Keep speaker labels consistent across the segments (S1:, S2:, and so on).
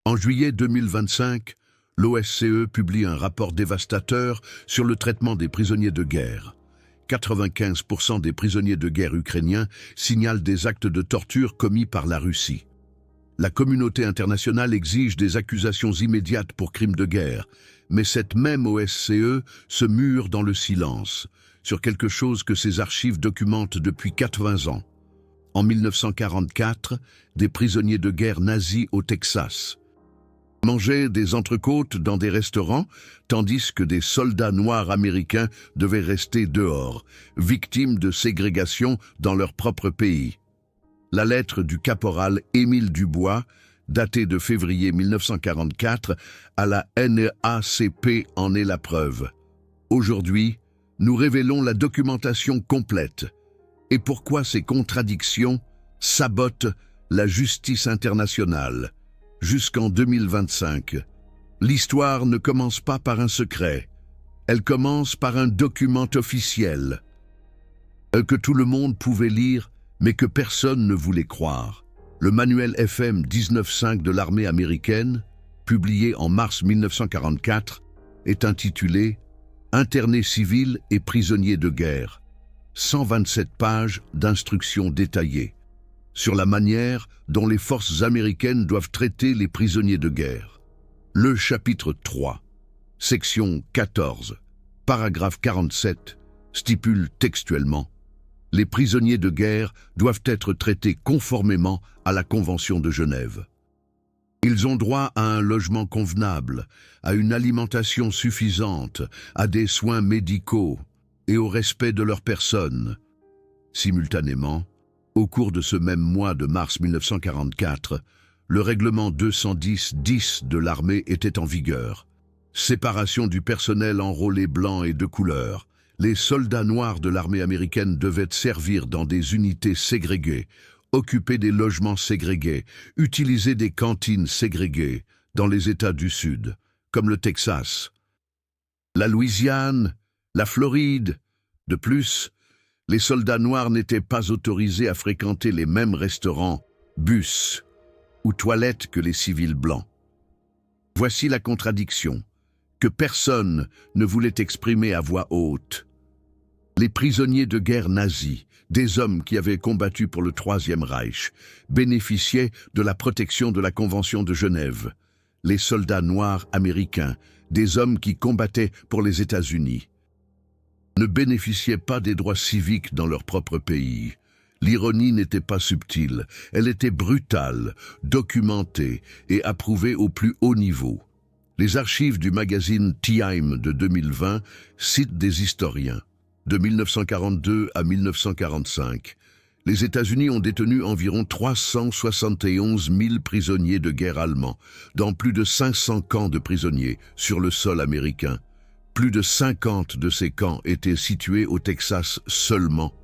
S1: En juillet 2025, l'OSCE publie un rapport dévastateur sur le traitement des prisonniers de guerre. 95% des prisonniers de guerre ukrainiens signalent des actes de torture commis par la Russie. La communauté internationale exige des accusations immédiates pour crimes de guerre, mais cette même OSCE se mure dans le silence sur quelque chose que ses archives documentent depuis 80 ans. En 1944, des prisonniers de guerre nazis au Texas mangeaient des entrecôtes dans des restaurants, tandis que des soldats noirs américains devaient rester dehors, victimes de ségrégation dans leur propre pays. La lettre du caporal Émile Dubois, datée de février 1944, à la NAACP en est la preuve. Aujourd'hui, nous révélons la documentation complète et pourquoi ces contradictions sabotent la justice internationale. Jusqu'en 2025, l'histoire ne commence pas par un secret, elle commence par un document officiel que tout le monde pouvait lire, mais que personne ne voulait croire. Le manuel FM 19.5 de l'armée américaine, publié en mars 1944, est intitulé « Internés civils et prisonniers de guerre ». 127 pages d'instructions détaillées sur la manière dont les forces américaines doivent traiter les prisonniers de guerre. Le chapitre 3, section 14, paragraphe 47, stipule textuellement « Les prisonniers de guerre doivent être traités conformément à la Convention de Genève. Ils ont droit à un logement convenable, à une alimentation suffisante, à des soins médicaux et au respect de leur personne. » Simultanément, au cours de ce même mois de mars 1944, le règlement 210-10 de l'armée était en vigueur. Séparation du personnel enrôlé blanc et de couleur. Les soldats noirs de l'armée américaine devaient servir dans des unités ségrégées, occuper des logements ségrégés, utiliser des cantines ségrégées dans les États du Sud, comme le Texas, la Louisiane, la Floride. De plus, les soldats noirs n'étaient pas autorisés à fréquenter les mêmes restaurants, bus ou toilettes que les civils blancs. Voici la contradiction que personne ne voulait exprimer à voix haute. Les prisonniers de guerre nazis, des hommes qui avaient combattu pour le Troisième Reich, bénéficiaient de la protection de la Convention de Genève. Les soldats noirs américains, des hommes qui combattaient pour les États-Unis, ne bénéficiaient pas des droits civiques dans leur propre pays. L'ironie n'était pas subtile, elle était brutale, documentée et approuvée au plus haut niveau. Les archives du magazine Time de 2020 citent des historiens. De 1942 à 1945, les États-Unis ont détenu environ 371 000 prisonniers de guerre allemands, dans plus de 500 camps de prisonniers sur le sol américain. Plus de 50 de ces camps étaient situés au Texas seulement.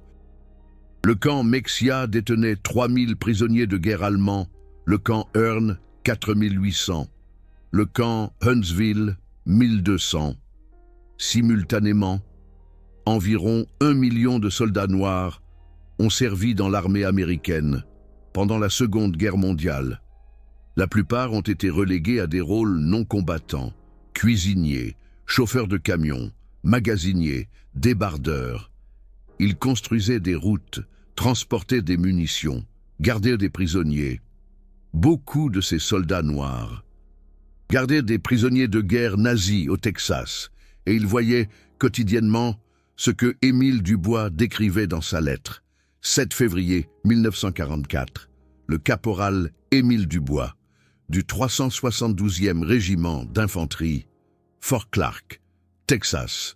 S1: Le camp Mexia détenait 3 000 prisonniers de guerre allemands, le camp Hearne 4 800, le camp Huntsville 1 200. Simultanément, environ 1 million de soldats noirs ont servi dans l'armée américaine pendant la Seconde Guerre mondiale. La plupart ont été relégués à des rôles non combattants, cuisiniers, chauffeurs de camions, magasiniers, débardeurs. Ils construisaient des routes, transportaient des munitions, gardaient des prisonniers. Beaucoup de ces soldats noirs gardaient des prisonniers de guerre nazis au Texas, et ils voyaient quotidiennement ce que Émile Dubois décrivait dans sa lettre. 7 février 1944, le caporal Émile Dubois, du 372e régiment d'infanterie, Fort Clark, Texas,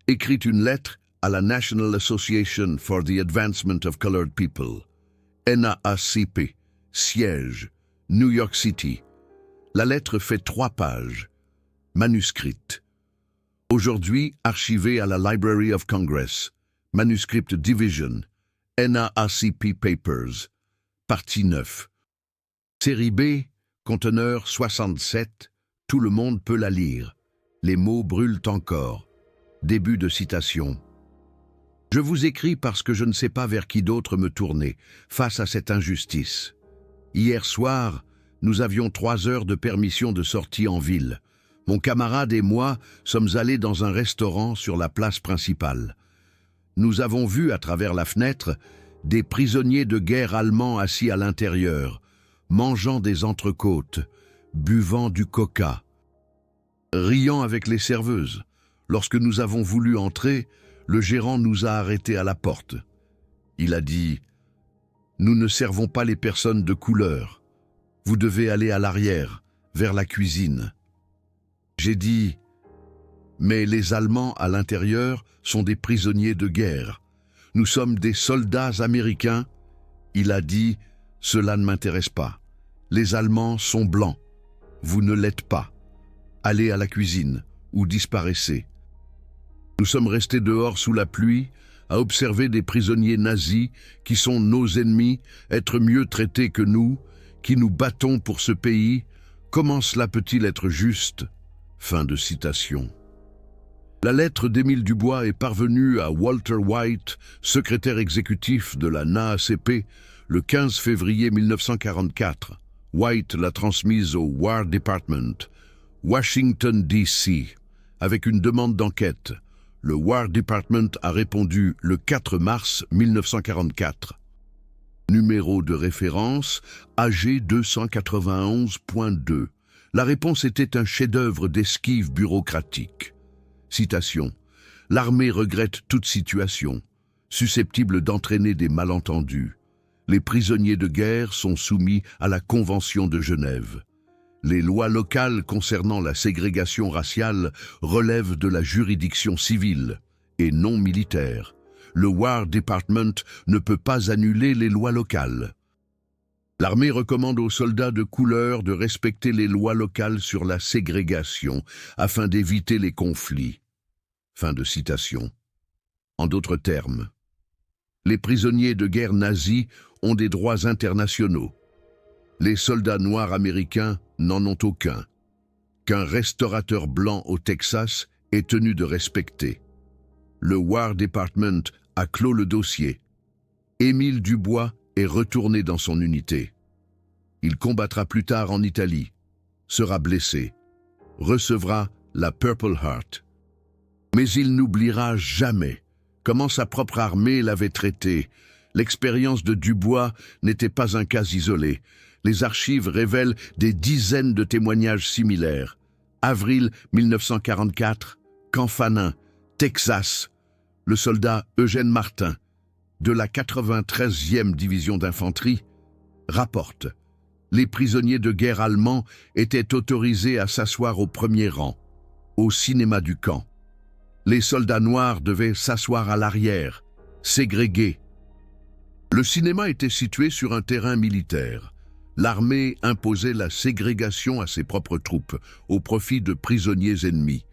S1: écrit une lettre à la National Association for the Advancement of Colored People, NAACP, siège, New York City. La lettre fait 3 pages, manuscrite. Aujourd'hui archivée à la Library of Congress, Manuscript Division, NAACP Papers, partie 9. Série B, conteneur 67, tout le monde peut la lire. Les mots brûlent encore. Début de citation. Je vous écris parce que je ne sais pas vers qui d'autre me tourner face à cette injustice. Hier soir, Nous avions 3 heures de permission de sortie en ville. Mon camarade et moi sommes allés dans un restaurant sur la place principale. Nous avons vu à travers la fenêtre des prisonniers de guerre allemands assis à l'intérieur, mangeant des entrecôtes, buvant du coca, riant avec les serveuses. Lorsque nous avons voulu entrer, le gérant nous a arrêtés à la porte. Il a dit « Nous ne servons pas les personnes de couleur. Vous devez aller à l'arrière, vers la cuisine. » J'ai dit « Mais les Allemands à l'intérieur sont des prisonniers de guerre. Nous sommes des soldats américains. » Il a dit « Cela ne m'intéresse pas. Les Allemands sont blancs. Vous ne l'êtes pas. Allez à la cuisine ou disparaissez. » Nous sommes restés dehors sous la pluie à observer des prisonniers nazis qui sont nos ennemis, être mieux traités que nous, qui nous battons pour ce pays. Comment cela peut-il être juste? Fin de citation. La lettre d'Émile Dubois est parvenue à Walter White, secrétaire exécutif de la NAACP, le 15 février 1944. White l'a transmise au War Department, Washington, D.C., avec une demande d'enquête. Le War Department a répondu le 4 mars 1944. Numéro de référence AG 291.2. La réponse était un chef-d'œuvre d'esquive bureaucratique. Citation. L'armée regrette toute situation, susceptible d'entraîner des malentendus. Les prisonniers de guerre sont soumis à la Convention de Genève. Les lois locales concernant la ségrégation raciale relèvent de la juridiction civile et non militaire. Le War Department ne peut pas annuler les lois locales. L'armée recommande aux soldats de couleur de respecter les lois locales sur la ségrégation afin d'éviter les conflits. Fin de citation. En d'autres termes, les prisonniers de guerre nazis ont des droits internationaux. Les soldats noirs américains n'en ont aucun, qu'un restaurateur blanc au Texas est tenu de respecter. Le War Department a clos le dossier. Émile Dubois est retourné dans son unité. Il combattra plus tard en Italie, sera blessé, recevra la Purple Heart. Mais il n'oubliera jamais comment sa propre armée l'avait traité. L'expérience de Dubois n'était pas un cas isolé. Les archives révèlent des dizaines de témoignages similaires. Avril 1944, Camp Fanin, Texas. Le soldat Eugène Martin, de la 93e division d'infanterie, rapporte « Les prisonniers de guerre allemands étaient autorisés à s'asseoir au premier rang, au cinéma du camp. Les soldats noirs devaient s'asseoir à l'arrière, ségrégés. Le cinéma était situé sur un terrain militaire. L'armée imposait la ségrégation à ses propres troupes, au profit de prisonniers ennemis.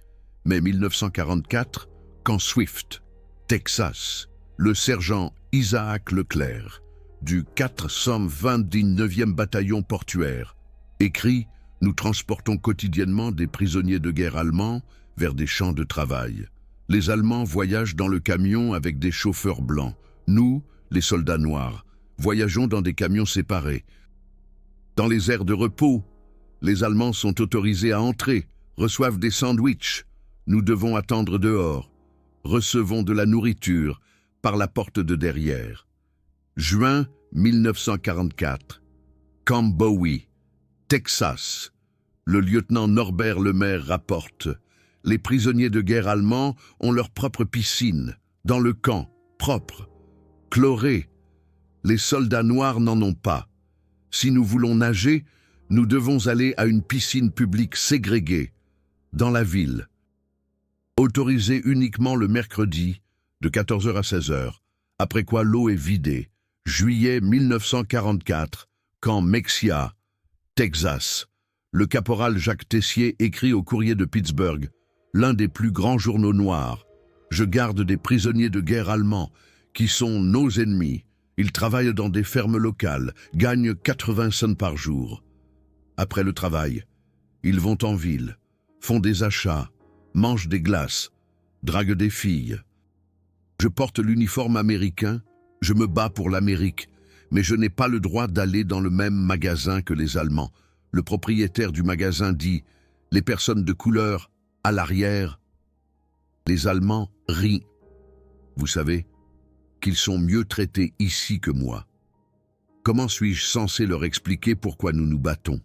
S1: Mais 1944, Camp Swift, Texas, le sergent Isaac Leclerc, du 429e bataillon portuaire, écrit « Nous transportons quotidiennement des prisonniers de guerre allemands vers des champs de travail. Les Allemands voyagent dans le camion avec des chauffeurs blancs. Nous, les soldats noirs, voyageons dans des camions séparés. Dans les aires de repos, les Allemands sont autorisés à entrer, reçoivent des sandwichs. Nous devons attendre dehors. Recevons de la nourriture par la porte de derrière. » Juin 1944. Camp Bowie, Texas. Le lieutenant Norbert Lemaire rapporte « Les prisonniers de guerre allemands ont leur propre piscine, dans le camp, propre, chlorée. Les soldats noirs n'en ont pas. Si nous voulons nager, nous devons aller à une piscine publique ségrégée, dans la ville. Autorisée uniquement le mercredi, de 14h à 16h, après quoi l'eau est vidée. Juillet 1944, camp Mexia, Texas. Le caporal Jacques Tessier écrit au Courrier de Pittsburgh, l'un des plus grands journaux noirs. « Je garde des prisonniers de guerre allemands qui sont nos ennemis. Ils travaillent dans des fermes locales, gagnent 80 cents par jour. Après le travail, ils vont en ville, font des achats, mangent des glaces, draguent des filles. Je porte l'uniforme américain, je me bats pour l'Amérique, mais je n'ai pas le droit d'aller dans le même magasin que les Allemands. Le propriétaire du magasin dit « Les personnes de couleur, à l'arrière ». Les Allemands rient. Vous savez qu'ils sont mieux traités ici que moi. Comment suis-je censé leur expliquer pourquoi nous nous battons?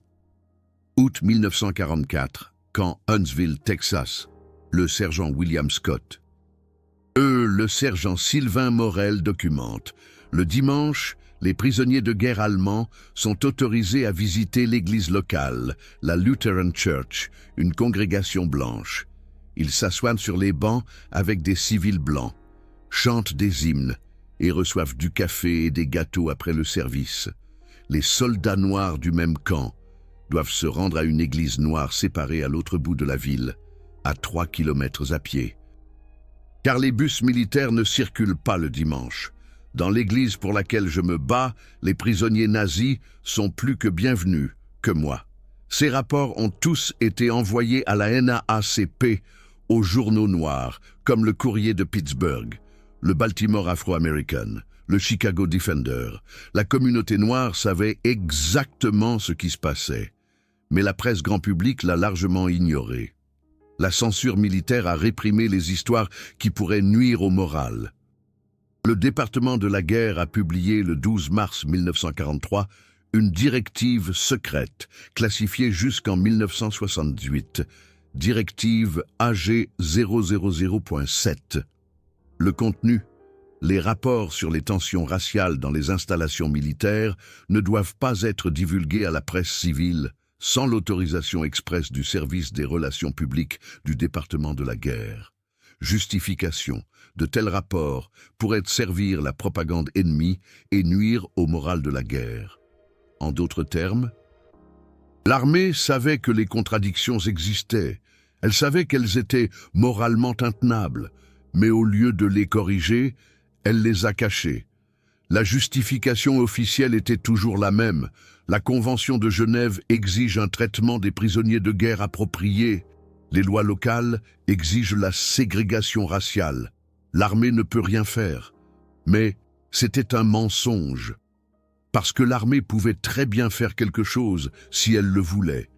S1: Août 1944, camp Huntsville, Texas, le sergent William Scott. Le sergent Sylvain Morel documente. Le dimanche, les prisonniers de guerre allemands sont autorisés à visiter l'église locale, la Lutheran Church, une congrégation blanche. Ils s'assoient sur les bancs avec des civils blancs, chantent des hymnes et reçoivent du café et des gâteaux après le service. Les soldats noirs du même camp doivent se rendre à une église noire séparée à l'autre bout de la ville, à 3 kilomètres à pied. Car les bus militaires ne circulent pas le dimanche. Dans l'église pour laquelle je me bats, les prisonniers nazis sont plus que bienvenus, que moi. Ces rapports ont tous été envoyés à la NAACP, aux journaux noirs, comme le Courrier de Pittsburgh, le Baltimore Afro-American, le Chicago Defender. La communauté noire savait exactement ce qui se passait, mais la presse grand public l'a largement ignoré. La censure militaire a réprimé les histoires qui pourraient nuire au moral. Le département de la guerre a publié le 12 mars 1943 une directive secrète, classifiée jusqu'en 1978, directive AG 000.7. Le contenu: les rapports sur les tensions raciales dans les installations militaires ne doivent pas être divulgués à la presse civile sans l'autorisation expresse du service des relations publiques du département de la guerre. Justification: de tels rapports pourraient servir la propagande ennemie et nuire au moral de la guerre. En d'autres termes, l'armée savait que les contradictions existaient, elle savait qu'elles étaient moralement intenables, mais au lieu de les corriger, elle les a cachées. La justification officielle était toujours la même. La Convention de Genève exige un traitement des prisonniers de guerre approprié. Les lois locales exigent la ségrégation raciale. L'armée ne peut rien faire. Mais c'était un mensonge. Parce que l'armée pouvait très bien faire quelque chose si elle le voulait.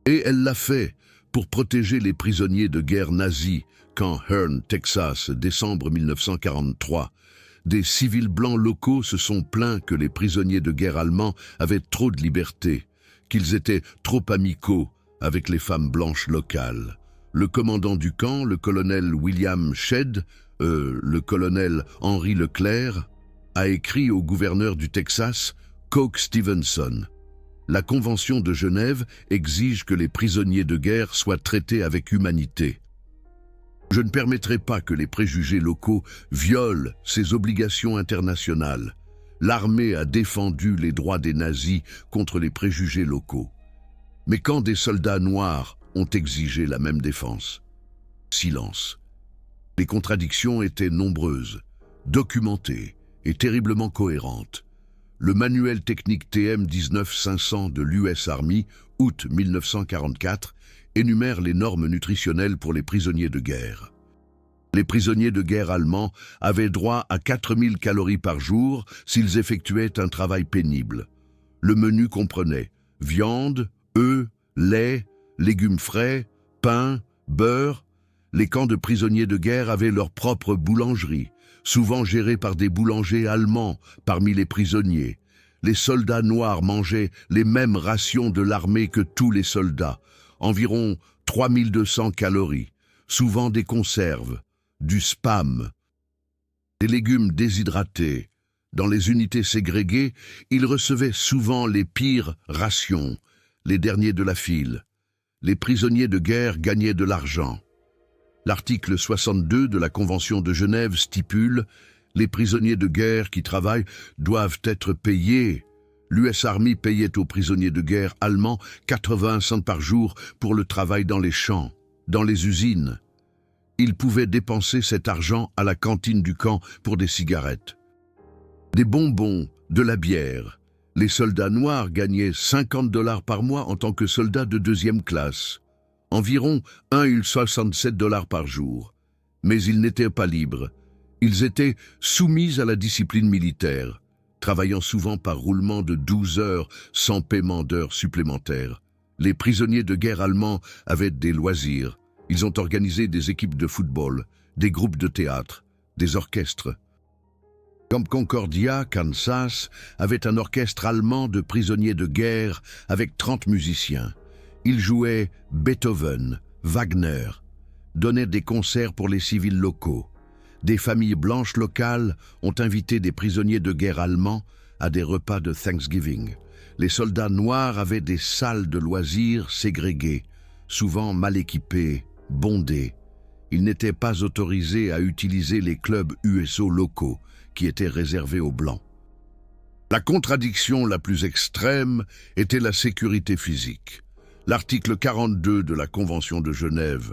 S1: Et elle l'a fait pour protéger les prisonniers de guerre nazis, camp Hearne, Texas, décembre 1943. Des civils blancs locaux se sont plaints que les prisonniers de guerre allemands avaient trop de liberté, qu'ils étaient trop amicaux avec les femmes blanches locales. Le commandant du camp, le colonel William Shedd, le colonel Henry Leclerc, a écrit au gouverneur du Texas, Coke Stevenson. La Convention de Genève exige que les prisonniers de guerre soient traités avec humanité. Je ne permettrai pas que les préjugés locaux violent ces obligations internationales. L'armée a défendu les droits des nazis contre les préjugés locaux. Mais quand des soldats noirs ont exigé la même défense, silence. Les contradictions étaient nombreuses, documentées et terriblement cohérentes. Le manuel technique TM 19500 de l'US Army, août 1944, énumère les normes nutritionnelles pour les prisonniers de guerre. Les prisonniers de guerre allemands avaient droit à 4000 calories par jour s'ils effectuaient un travail pénible. Le menu comprenait viande, œufs, lait, légumes frais, pain, beurre. Les camps de prisonniers de guerre avaient leur propre boulangerie, souvent gérée par des boulangers allemands parmi les prisonniers. Les soldats noirs mangeaient les mêmes rations de l'armée que tous les soldats, environ 3200 calories, souvent des conserves, du spam, des légumes déshydratés. Dans les unités ségrégées, ils recevaient souvent les pires rations, les derniers de la file. Les prisonniers de guerre gagnaient de l'argent. L'article 62 de la Convention de Genève stipule « Les prisonniers de guerre qui travaillent doivent être payés ». L'US Army payait aux prisonniers de guerre allemands 80 cents par jour pour le travail dans les champs, dans les usines. Ils pouvaient dépenser cet argent à la cantine du camp pour des cigarettes, des bonbons, de la bière. Les soldats noirs gagnaient 50 $ par mois en tant que soldats de deuxième classe, environ 1,67 $ par jour. Mais ils n'étaient pas libres. Ils étaient soumis à la discipline militaire. travaillant souvent par roulement de 12 heures sans paiement d'heures supplémentaires. Les prisonniers de guerre allemands avaient des loisirs. Ils ont organisé des équipes de football, des groupes de théâtre, des orchestres. Camp Concordia, Kansas, avait un orchestre allemand de prisonniers de guerre avec 30 musiciens. Ils jouaient Beethoven, Wagner, donnaient des concerts pour les civils locaux. Des familles blanches locales ont invité des prisonniers de guerre allemands à des repas de Thanksgiving. Les soldats noirs avaient des salles de loisirs ségrégées, souvent mal équipées, bondées. Ils n'étaient pas autorisés à utiliser les clubs USO locaux, qui étaient réservés aux Blancs. La contradiction la plus extrême était la sécurité physique. L'article 42 de la Convention de Genève: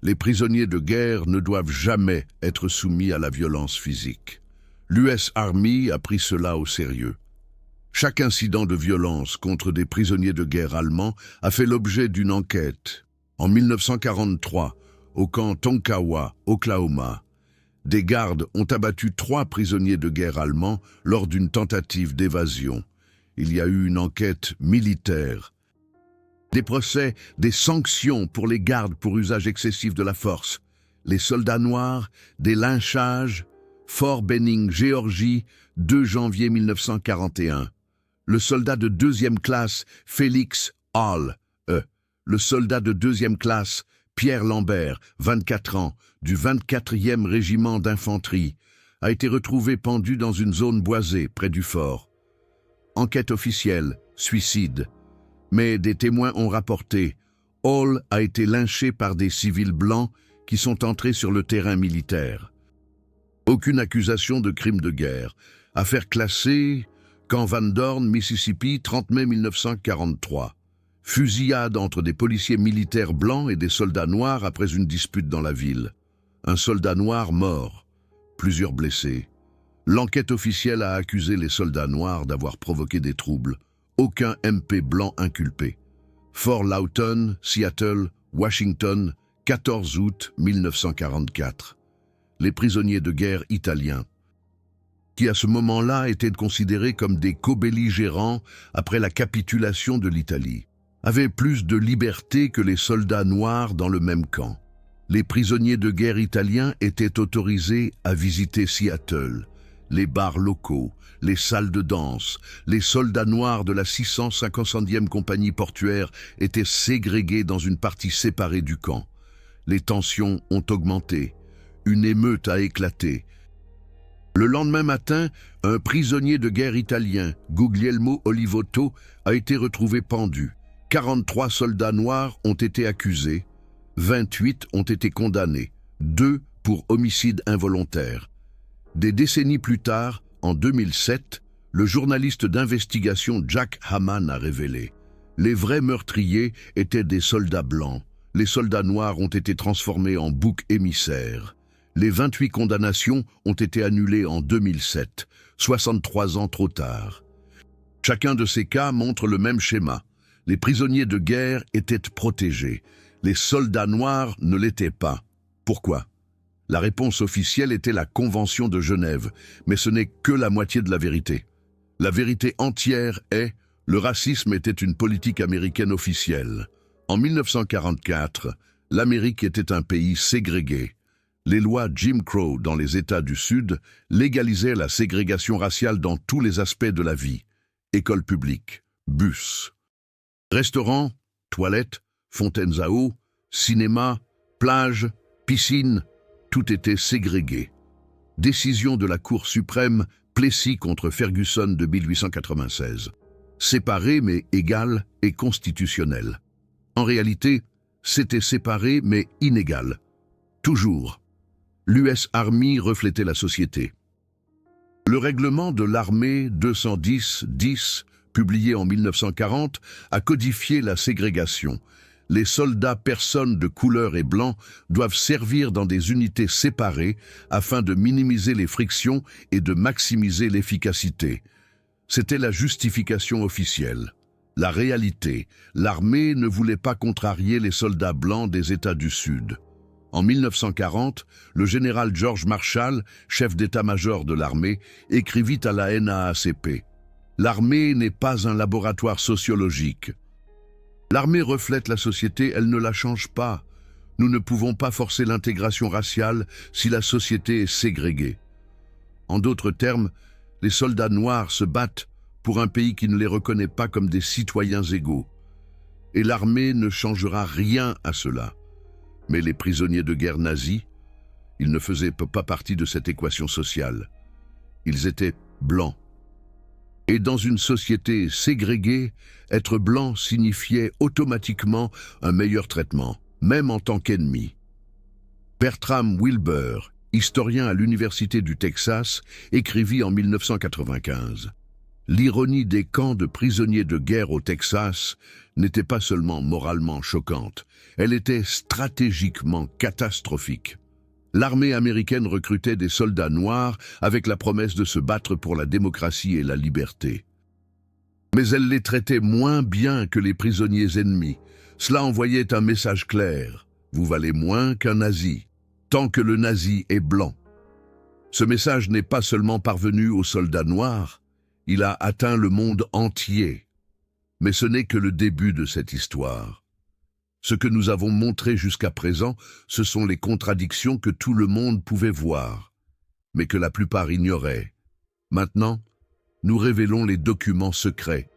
S1: les prisonniers de guerre ne doivent jamais être soumis à la violence physique. L'US Army a pris cela au sérieux. Chaque incident de violence contre des prisonniers de guerre allemands a fait l'objet d'une enquête. En 1943, au camp Tonkawa, Oklahoma, des gardes ont abattu 3 prisonniers de guerre allemands lors d'une tentative d'évasion. Il y a eu une enquête militaire, des procès, des sanctions pour les gardes pour usage excessif de la force, les soldats noirs, des lynchages. Fort Benning, Géorgie, 2 janvier 1941. Le soldat de 2e classe Félix Hall, le soldat de 2e classe Pierre Lambert, 24 ans, du 24e régiment d'infanterie, a été retrouvé pendu dans une zone boisée près du fort. Enquête officielle, suicide. Mais des témoins ont rapporté, Hall a été lynché par des civils blancs qui sont entrés sur le terrain militaire. Aucune accusation de crime de guerre. Affaire classée, Camp Van Dorn, Mississippi, 30 mai 1943. Fusillade entre des policiers militaires blancs et des soldats noirs après une dispute dans la ville. Un soldat noir mort, plusieurs blessés. L'enquête officielle a accusé les soldats noirs d'avoir provoqué des troubles. Aucun MP blanc inculpé. Fort Lawton, Seattle, Washington, 14 août 1944. Les prisonniers de guerre italiens, qui à ce moment-là étaient considérés comme des co-belligérants après la capitulation de l'Italie, avaient plus de liberté que les soldats noirs dans le même camp. Les prisonniers de guerre italiens étaient autorisés à visiter Seattle, les bars locaux, les salles de danse. Les soldats noirs de la 650e compagnie portuaire étaient ségrégés dans une partie séparée du camp. Les tensions ont augmenté. Une émeute a éclaté. Le lendemain matin, un prisonnier de guerre italien, Guglielmo Olivotto, a été retrouvé pendu. 43 soldats noirs ont été accusés, 28 ont été condamnés, 2 pour homicide involontaire. Des décennies plus tard, en 2007, le journaliste d'investigation Jack Hamann a révélé: les vrais meurtriers étaient des soldats blancs. Les soldats noirs ont été transformés en boucs émissaires. Les 28 condamnations ont été annulées en 2007, 63 ans trop tard. Chacun de ces cas montre le même schéma. Les prisonniers de guerre étaient protégés. Les soldats noirs ne l'étaient pas. Pourquoi? La réponse officielle était la Convention de Genève, mais ce n'est que la moitié de la vérité. La vérité entière est: le racisme était une politique américaine officielle. En 1944, l'Amérique était un pays ségrégué. Les lois Jim Crow dans les États du Sud légalisaient la ségrégation raciale dans tous les aspects de la vie. École publique, bus, restaurants, toilettes, fontaines à eau, cinéma, plage, piscine, tout était ségrégué. Décision de la Cour suprême, Plessy contre Ferguson de 1896. Séparé mais égal et constitutionnel. En réalité, c'était séparé mais inégal. Toujours. L'US Army reflétait la société. Le règlement de l'armée 210-10, publié en 1940, a codifié la ségrégation. Les soldats personnes de couleur et blanc doivent servir dans des unités séparées afin de minimiser les frictions et de maximiser l'efficacité. C'était la justification officielle. La réalité, l'armée ne voulait pas contrarier les soldats blancs des États du Sud. En 1940, le général George Marshall, chef d'état-major de l'armée, écrivit à la NAACP: « L'armée n'est pas un laboratoire sociologique. L'armée reflète la société, elle ne la change pas. Nous ne pouvons pas forcer l'intégration raciale si la société est ségrégée. » En d'autres termes, les soldats noirs se battent pour un pays qui ne les reconnaît pas comme des citoyens égaux. Et l'armée ne changera rien à cela. Mais les prisonniers de guerre nazis, ils ne faisaient pas partie de cette équation sociale. Ils étaient blancs. Et dans une société ségrégée, être blanc signifiait automatiquement un meilleur traitement, même en tant qu'ennemi. Bertram Wilber, historien à l'Université du Texas, écrivit en 1995 : « L'ironie des camps de prisonniers de guerre au Texas n'était pas seulement moralement choquante, elle était stratégiquement catastrophique. L'armée américaine recrutait des soldats noirs avec la promesse de se battre pour la démocratie et la liberté. Mais elle les traitait moins bien que les prisonniers ennemis. Cela envoyait un message clair: vous valez moins qu'un nazi, tant que le nazi est blanc. » Ce message n'est pas seulement parvenu aux soldats noirs, il a atteint le monde entier. Mais ce n'est que le début de cette histoire. Ce que nous avons montré jusqu'à présent, ce sont les contradictions que tout le monde pouvait voir, mais que la plupart ignoraient. Maintenant, nous révélons les documents secrets.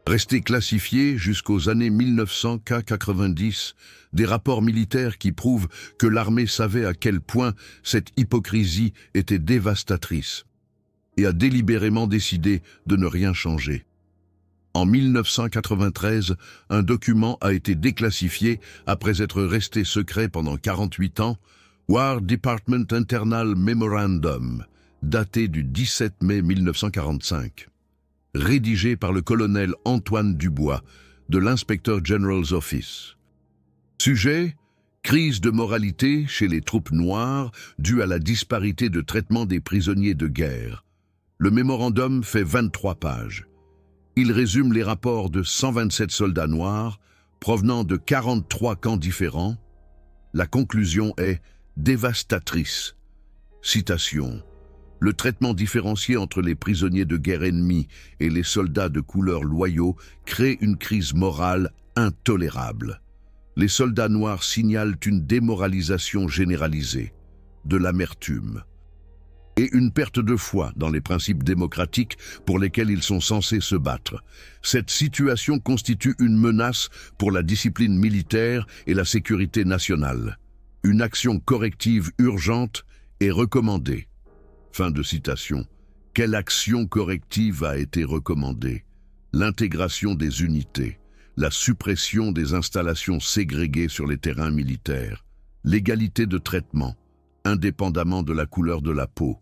S1: Restés classifiés jusqu'aux années 1990, des rapports militaires qui prouvent que l'armée savait à quel point cette hypocrisie était dévastatrice et a délibérément décidé de ne rien changer. En 1993, un document a été déclassifié après être resté secret pendant 48 ans, War Department Internal Memorandum, daté du 17 mai 1945. Rédigé par le colonel Antoine Dubois, de l'Inspecteur General's Office. Sujet: crise de moralité chez les troupes noires due à la disparité de traitement des prisonniers de guerre. Le mémorandum fait 23 pages. Il résume les rapports de 127 soldats noirs provenant de 43 camps différents. La conclusion est dévastatrice. Citation: « Le traitement différencié entre les prisonniers de guerre ennemis et les soldats de couleur loyaux crée une crise morale intolérable. Les soldats noirs signalent une démoralisation généralisée, de l'amertume et une perte de foi dans les principes démocratiques pour lesquels ils sont censés se battre. Cette situation constitue une menace pour la discipline militaire et la sécurité nationale. Une action corrective urgente est recommandée. » Fin de citation. Quelle action corrective a été recommandée? L'intégration des unités, la suppression des installations ségrégées sur les terrains militaires, l'égalité de traitement, indépendamment de la couleur de la peau.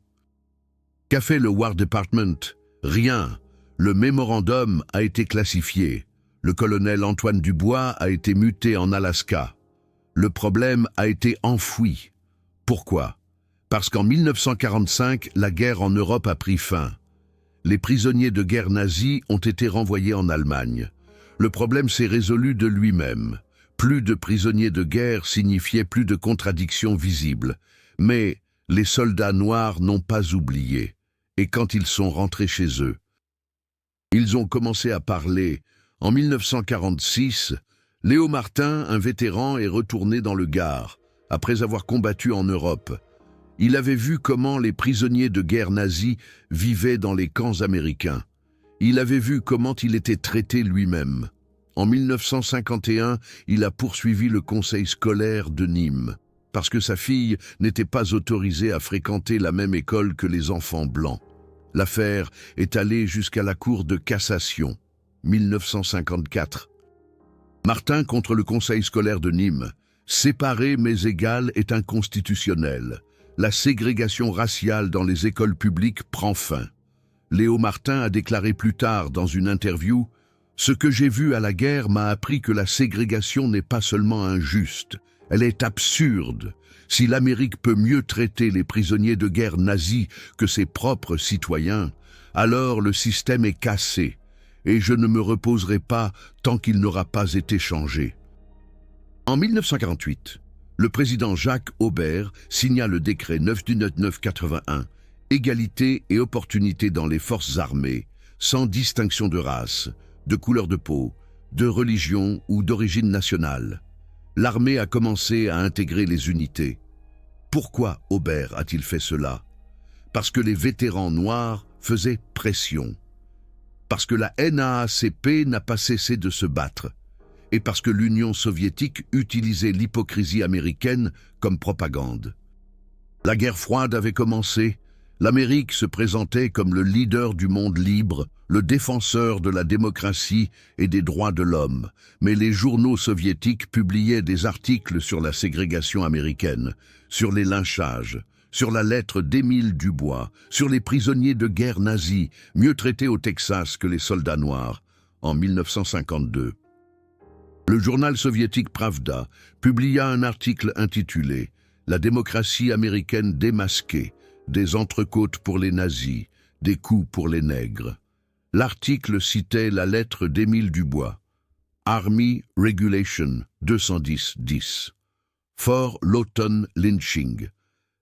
S1: Qu'a fait le War Department? Rien. Le mémorandum a été classifié. Le colonel Antoine Dubois a été muté en Alaska. Le problème a été enfoui. Pourquoi? Parce qu'en 1945, la guerre en Europe a pris fin. Les prisonniers de guerre nazis ont été renvoyés en Allemagne. Le problème s'est résolu de lui-même. Plus de prisonniers de guerre signifiait plus de contradictions visibles. Mais les soldats noirs n'ont pas oublié. Et quand ils sont rentrés chez eux, ils ont commencé à parler. En 1946, Léo Martin, un vétéran, est retourné dans le Gard, après avoir combattu en Europe. Il avait vu comment les prisonniers de guerre nazis vivaient dans les camps américains. Il avait vu comment il était traité lui-même. En 1951, il a poursuivi le conseil scolaire de Nîmes, parce que sa fille n'était pas autorisée à fréquenter la même école que les enfants blancs. L'affaire est allée jusqu'à la Cour de cassation, 1954. Martin contre le conseil scolaire de Nîmes. Séparer mais égal est inconstitutionnel. La ségrégation raciale dans les écoles publiques prend fin. Léo Martin a déclaré plus tard dans une interview: « Ce que j'ai vu à la guerre m'a appris que la ségrégation n'est pas seulement injuste, elle est absurde. Si l'Amérique peut mieux traiter les prisonniers de guerre nazis que ses propres citoyens, alors le système est cassé, et je ne me reposerai pas tant qu'il n'aura pas été changé. » En 1948, le président Jacques Aubert signa le décret 9/9/81, égalité et opportunité dans les forces armées, sans distinction de race, de couleur de peau, de religion ou d'origine nationale. L'armée a commencé à intégrer les unités. Pourquoi Aubert a-t-il fait cela? Parce que les vétérans noirs faisaient pression. Parce que la NAACP n'a pas cessé de se battre. Et parce que l'Union soviétique utilisait l'hypocrisie américaine comme propagande. La guerre froide avait commencé. L'Amérique se présentait comme le leader du monde libre, le défenseur de la démocratie et des droits de l'homme. Mais les journaux soviétiques publiaient des articles sur la ségrégation américaine, sur les lynchages, sur la lettre d'Émile Dubois, sur les prisonniers de guerre nazis, mieux traités au Texas que les soldats noirs, en 1952. Le journal soviétique Pravda publia un article intitulé « La démocratie américaine démasquée, des entrecôtes pour les nazis, des coups pour les nègres ». L'article citait la lettre d'Émile Dubois. Army Regulation 210-10. For Lawton Lynching.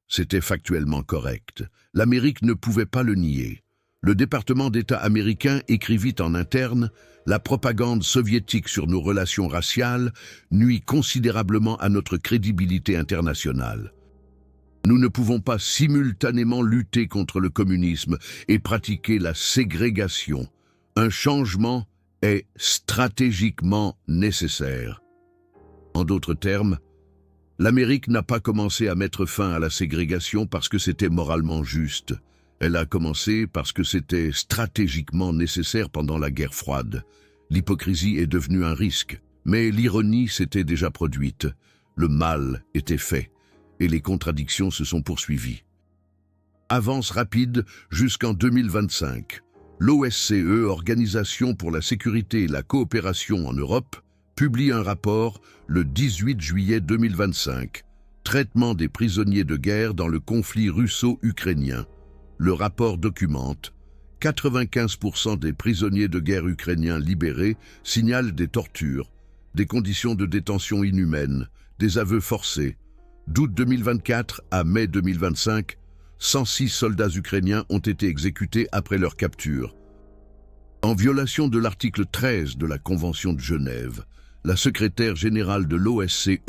S1: C'était factuellement correct. L'Amérique ne pouvait pas le nier. Le département d'État américain écrivit en interne « La propagande soviétique sur nos relations raciales nuit considérablement à notre crédibilité internationale. Nous ne pouvons pas simultanément lutter contre le communisme et pratiquer la ségrégation. Un changement est stratégiquement nécessaire. » En d'autres termes, l'Amérique n'a pas commencé à mettre fin à la ségrégation parce que c'était moralement juste. Elle a commencé parce que c'était stratégiquement nécessaire pendant la guerre froide. L'hypocrisie est devenue un risque, mais l'ironie s'était déjà produite. Le mal était fait, et les contradictions se sont poursuivies. Avance rapide jusqu'en 2025. L'OSCE, Organisation pour la sécurité et la coopération en Europe, publie un rapport le 18 juillet 2025. Traitement des prisonniers de guerre dans le conflit russo-ukrainien. Le rapport documente 95% des prisonniers de guerre ukrainiens libérés signalent des tortures, des conditions de détention inhumaines, des aveux forcés. D'août 2024 à mai 2025, 106 soldats ukrainiens ont été exécutés après leur capture. En violation de l'article 13 de la Convention de Genève, la secrétaire générale de l'OSCE,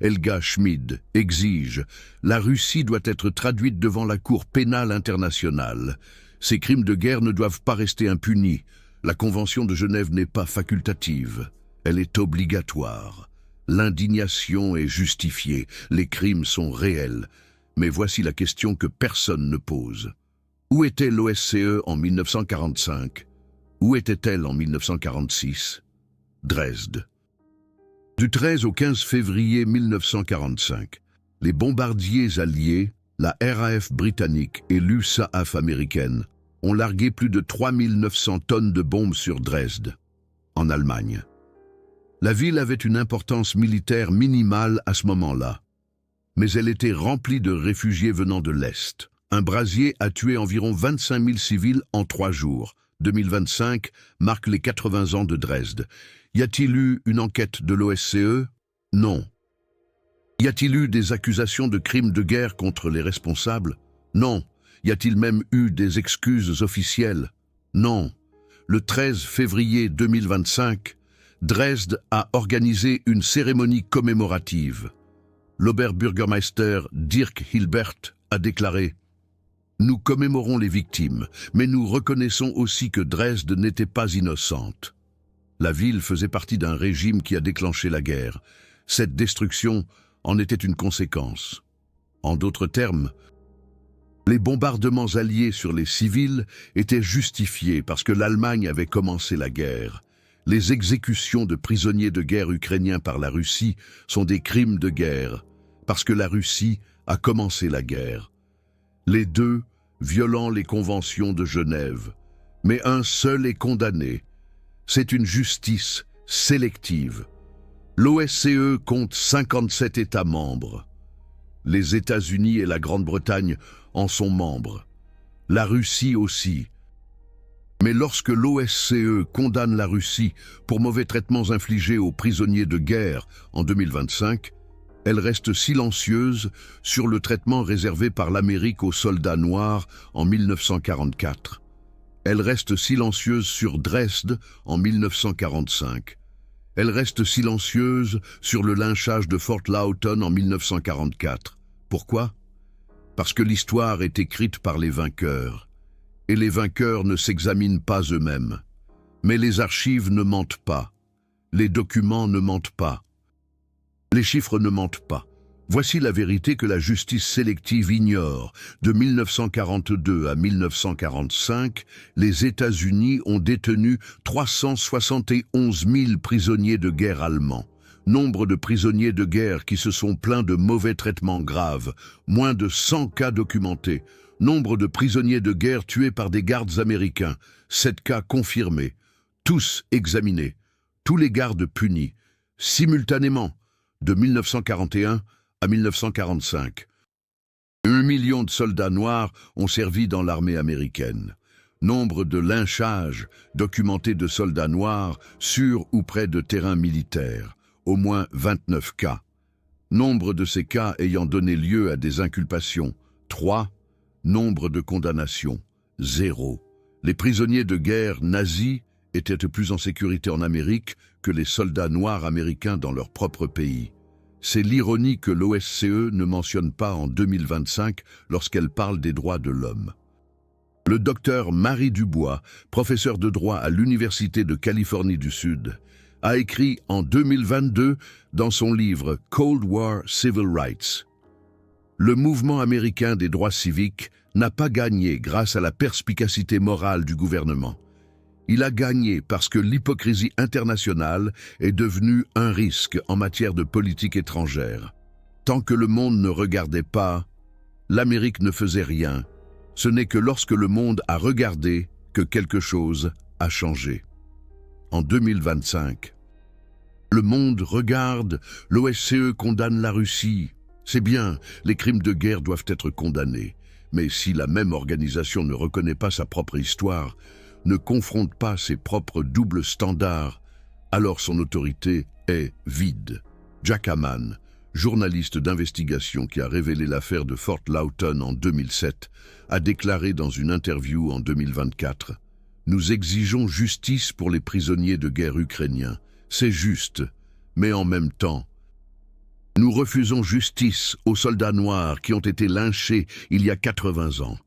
S1: Helga Schmid, exige « La Russie doit être traduite devant la Cour pénale internationale. Ces crimes de guerre ne doivent pas rester impunis. La Convention de Genève n'est pas facultative. Elle est obligatoire. L'indignation est justifiée. Les crimes sont réels. Mais voici la question que personne ne pose. Où était l'OSCE en 1945? Où était-elle en 1946? Dresde. Du 13 au 15 février 1945, les bombardiers alliés, la RAF britannique et l'USAF américaine, ont largué plus de 3900 tonnes de bombes sur Dresde, en Allemagne. La ville avait une importance militaire minimale à ce moment-là, mais elle était remplie de réfugiés venant de l'Est. Un brasier a tué environ 25 000 civils en 3 jours. 2025 marque les 80 ans de Dresde. Y a-t-il eu une enquête de l'OSCE? Non. Y a-t-il eu des accusations de crimes de guerre contre les responsables? Non. Y a-t-il même eu des excuses officielles? Non. Le 13 février 2025, Dresde a organisé une cérémonie commémorative. L'Oberbürgermeister Dirk Hilbert a déclaré « Nous commémorons les victimes, mais nous reconnaissons aussi que Dresde n'était pas innocente. La ville faisait partie d'un régime qui a déclenché la guerre. Cette destruction en était une conséquence. En d'autres termes, les bombardements alliés sur les civils étaient justifiés parce que l'Allemagne avait commencé la guerre. Les exécutions de prisonniers de guerre ukrainiens par la Russie sont des crimes de guerre, parce que la Russie a commencé la guerre. Les deux violant les conventions de Genève, mais un seul est condamné. C'est une justice sélective. L'OSCE compte 57 États membres. Les États-Unis et la Grande-Bretagne en sont membres. La Russie aussi. Mais lorsque l'OSCE condamne la Russie pour mauvais traitements infligés aux prisonniers de guerre en 2025, Elle reste silencieuse sur le traitement réservé par l'Amérique aux soldats noirs en 1944. Elle reste silencieuse sur Dresde en 1945. Elle reste silencieuse sur le lynchage de Fort Lawton en 1944. Pourquoi? Parce que l'histoire est écrite par les vainqueurs. Et les vainqueurs ne s'examinent pas eux-mêmes. Mais les archives ne mentent pas. Les documents ne mentent pas. Les chiffres ne mentent pas. Voici la vérité que la justice sélective ignore. De 1942 à 1945, les États-Unis ont détenu 371 000 prisonniers de guerre allemands. Nombre de prisonniers de guerre qui se sont plaints de mauvais traitements graves. Moins de 100 cas documentés. Nombre de prisonniers de guerre tués par des gardes américains. 7 cas confirmés. Tous examinés. Tous les gardes punis. Simultanément, de 1941 à 1945. 1 million de soldats noirs ont servi dans l'armée américaine. Nombre de lynchages documentés de soldats noirs sur ou près de terrains militaires. Au moins 29 cas. Nombre de ces cas ayant donné lieu à des inculpations. 3. Nombre de condamnations. 0. Les prisonniers de guerre nazis étaient plus en sécurité en Amérique que les soldats noirs américains dans leur propre pays. C'est l'ironie que l'OSCE ne mentionne pas en 2025 lorsqu'elle parle des droits de l'homme. Le docteur Marie Dubois, professeur de droit à l'Université de Californie du Sud, a écrit en 2022 dans son livre Cold War Civil Rights. Le mouvement américain des droits civiques n'a pas gagné grâce à la perspicacité morale du gouvernement. Il a gagné parce que l'hypocrisie internationale est devenue un risque en matière de politique étrangère. Tant que le monde ne regardait pas, l'Amérique ne faisait rien. Ce n'est que lorsque le monde a regardé que quelque chose a changé. En 2025, le monde regarde, l'OSCE condamne la Russie. C'est bien, les crimes de guerre doivent être condamnés. Mais si la même organisation ne reconnaît pas sa propre histoire, ne confronte pas ses propres doubles standards, alors son autorité est vide. Jack Amman, journaliste d'investigation qui a révélé l'affaire de Fort Lawton en 2007, a déclaré dans une interview en 2024 « Nous exigeons justice pour les prisonniers de guerre ukrainiens. C'est juste, mais en même temps, nous refusons justice aux soldats noirs qui ont été lynchés il y a 80 ans.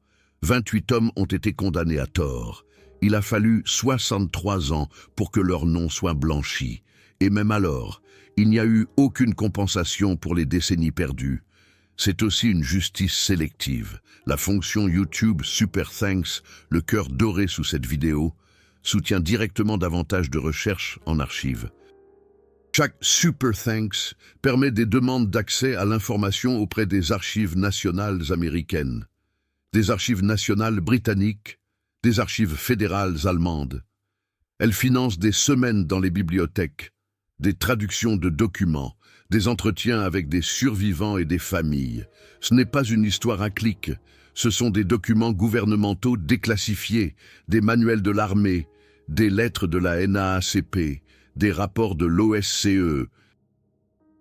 S1: 28 hommes ont été condamnés à tort. Il a fallu 63 ans pour que leur nom soit blanchi. Et même alors, il n'y a eu aucune compensation pour les décennies perdues. C'est aussi une justice sélective. La fonction YouTube Super Thanks, le cœur doré sous cette vidéo, soutient directement davantage de recherches en archives. Chaque Super Thanks permet des demandes d'accès à l'information auprès des archives nationales américaines, des archives nationales britanniques, des archives fédérales allemandes. Elle finance des semaines dans les bibliothèques, des traductions de documents, des entretiens avec des survivants et des familles. Ce n'est pas une histoire à clic, ce sont des documents gouvernementaux déclassifiés, des manuels de l'armée, des lettres de la NAACP, des rapports de l'OSCE.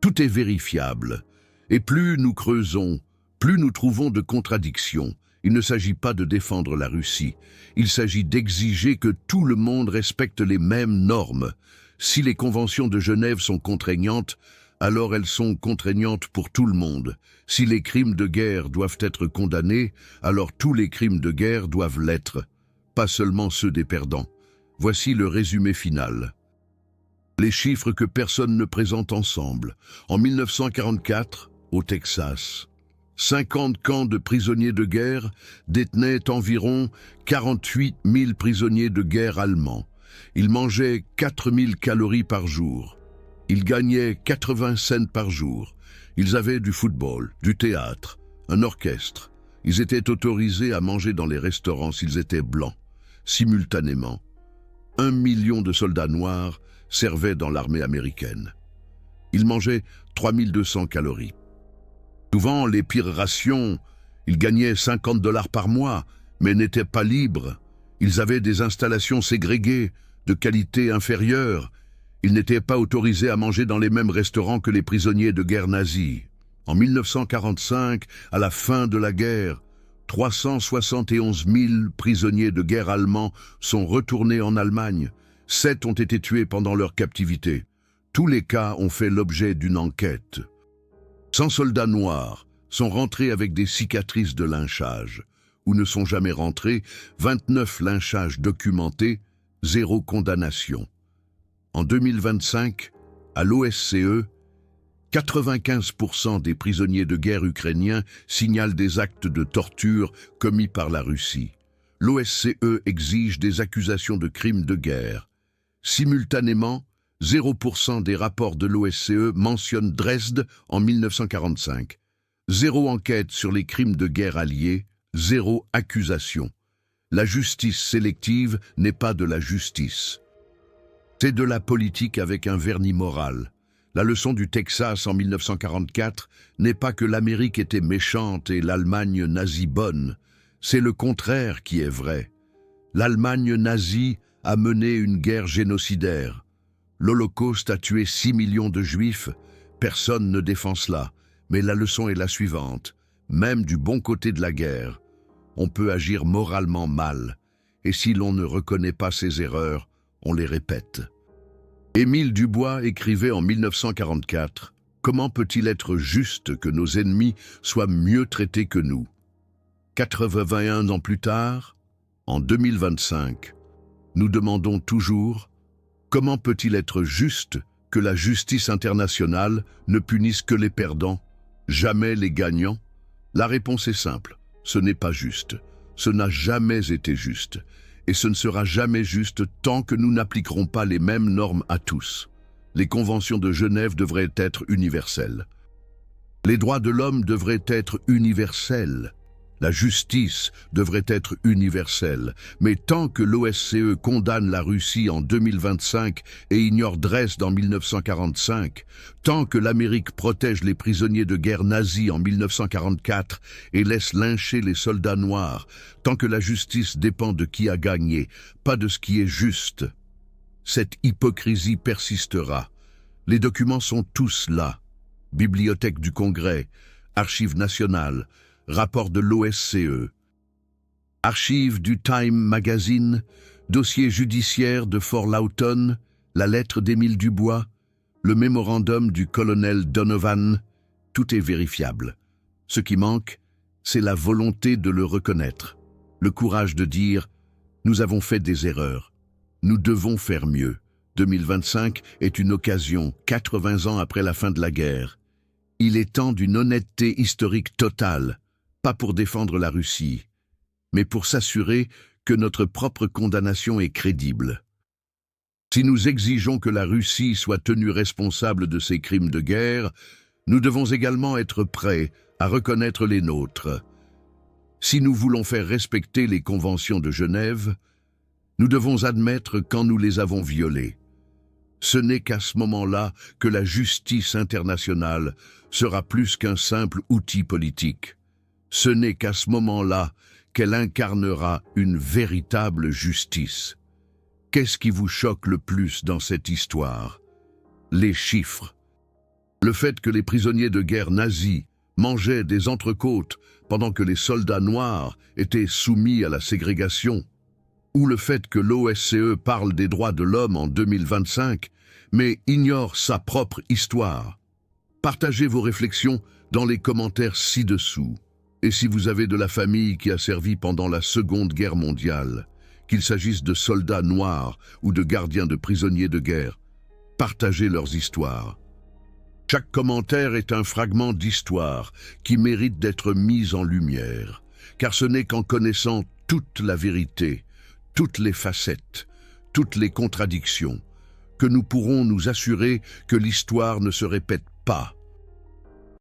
S1: Tout est vérifiable. Et plus nous creusons, plus nous trouvons de contradictions. Il ne s'agit pas de défendre la Russie. Il s'agit d'exiger que tout le monde respecte les mêmes normes. Si les conventions de Genève sont contraignantes, alors elles sont contraignantes pour tout le monde. Si les crimes de guerre doivent être condamnés, alors tous les crimes de guerre doivent l'être, pas seulement ceux des perdants. Voici le résumé final. Les chiffres que personne ne présente ensemble. En 1944, au Texas, 50 camps de prisonniers de guerre détenaient environ 48 000 prisonniers de guerre allemands. Ils mangeaient 4 000 calories par jour. Ils gagnaient 80 cents par jour. Ils avaient du football, du théâtre, un orchestre. Ils étaient autorisés à manger dans les restaurants s'ils étaient blancs. Simultanément, 1 million de soldats noirs servaient dans l'armée américaine. Ils mangeaient 3200 calories. Souvent, les pires rations, ils gagnaient 50 $ par mois, mais n'étaient pas libres. Ils avaient des installations ségrégées, de qualité inférieure. Ils n'étaient pas autorisés à manger dans les mêmes restaurants que les prisonniers de guerre nazis. En 1945, à la fin de la guerre, 371 000 prisonniers de guerre allemands sont retournés en Allemagne. 7 ont été tués pendant leur captivité. Tous les cas ont fait l'objet d'une enquête. 100 soldats noirs sont rentrés avec des cicatrices de lynchage, ou ne sont jamais rentrés, 29 lynchages documentés, 0 condamnation. En 2025, à l'OSCE, 95% des prisonniers de guerre ukrainiens signalent des actes de torture commis par la Russie. L'OSCE exige des accusations de crimes de guerre. Simultanément, 0% des rapports de l'OSCE mentionnent Dresde en 1945. 0 enquête sur les crimes de guerre alliés, 0 accusation. La justice sélective n'est pas de la justice. C'est de la politique avec un vernis moral. La leçon du Texas en 1944 n'est pas que l'Amérique était méchante et l'Allemagne nazie bonne. C'est le contraire qui est vrai. L'Allemagne nazie a mené une guerre génocidaire. L'Holocauste a tué 6 millions de Juifs. Personne ne défend cela. Mais la leçon est la suivante. Même du bon côté de la guerre, on peut agir moralement mal. Et si l'on ne reconnaît pas ses erreurs, on les répète. Émile Dubois écrivait en 1944 « Comment peut-il être juste que nos ennemis soient mieux traités que nous ?» 81 ans plus tard, en 2025, nous demandons toujours « Comment peut-il être juste que la justice internationale ne punisse que les perdants, jamais les gagnants ?» La réponse est simple, ce n'est pas juste. Ce n'a jamais été juste. Et ce ne sera jamais juste tant que nous n'appliquerons pas les mêmes normes à tous. Les conventions de Genève devraient être universelles. Les droits de l'homme devraient être universels. La justice devrait être universelle. Mais tant que l'OSCE condamne la Russie en 2025 et ignore Dresde en 1945, tant que l'Amérique protège les prisonniers de guerre nazis en 1944 et laisse lyncher les soldats noirs, tant que la justice dépend de qui a gagné, pas de ce qui est juste, cette hypocrisie persistera. Les documents sont tous là. Bibliothèque du Congrès, Archives nationales, rapport de l'OSCE, archives du Time Magazine, dossier judiciaire de Fort Lawton, la lettre d'Émile Dubois, le mémorandum du colonel Donovan, tout est vérifiable. Ce qui manque, c'est la volonté de le reconnaître, le courage de dire « Nous avons fait des erreurs, nous devons faire mieux ». 2025 est une occasion, 80 ans après la fin de la guerre. Il est temps d'une honnêteté historique totale, pas pour défendre la Russie, mais pour s'assurer que notre propre condamnation est crédible. Si nous exigeons que la Russie soit tenue responsable de ses crimes de guerre, nous devons également être prêts à reconnaître les nôtres. Si nous voulons faire respecter les conventions de Genève, nous devons admettre quand nous les avons violées. Ce n'est qu'à ce moment-là que la justice internationale sera plus qu'un simple outil politique. Ce n'est qu'à ce moment-là qu'elle incarnera une véritable justice. Qu'est-ce qui vous choque le plus dans cette histoire? Les chiffres. Le fait que les prisonniers de guerre nazis mangeaient des entrecôtes pendant que les soldats noirs étaient soumis à la ségrégation, ou le fait que l'OSCE parle des droits de l'homme en 2025, mais ignore sa propre histoire. Partagez vos réflexions dans les commentaires ci-dessous. Et si vous avez de la famille qui a servi pendant la Seconde Guerre mondiale, qu'il s'agisse de soldats noirs ou de gardiens de prisonniers de guerre, partagez leurs histoires. Chaque commentaire est un fragment d'histoire qui mérite d'être mis en lumière, car ce n'est qu'en connaissant toute la vérité, toutes les facettes, toutes les contradictions, que nous pourrons nous assurer que l'histoire ne se répète pas.